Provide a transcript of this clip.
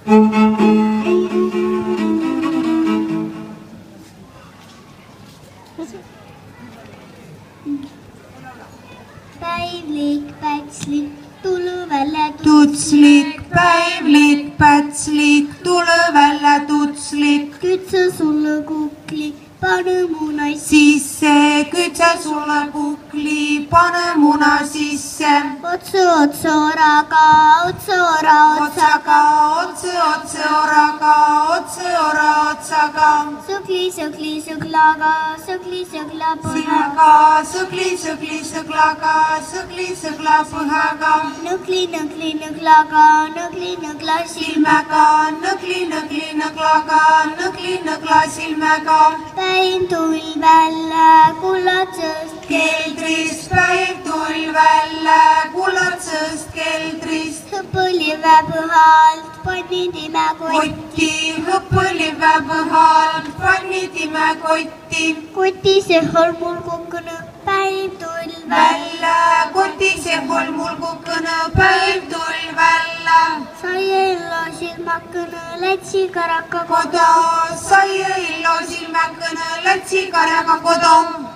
Päivlik, pätslik, tule välja tutslik, päivlik, pätslik, tule välja tutslik. Kütse sulle kukli, pane muna sisse, kütse sulle kukli, pane muna sisse. Otse oraga, otsaga, otse oraga, otsaga. Sõgli, sõglaga, sõgla põhaga. sõgla põhaga. Nõgli, nõglaga, nõgla silmaga. nõgla silmaga. Päiv tuli välja kullatsest keldrist, päiv tuli välja kullatsest keldrist. Hõpõlive põhalt pannitime kotti. Hõpõlive põhalt pannitime kotti. Kotise hõlmul kukkune päiv tuli välja. Kotise hõlmul kukkune päiv tuli välja. Sai ello silmakõne lätsi karaka kodu. Sai ello silmakõne lätsi karaka kodu.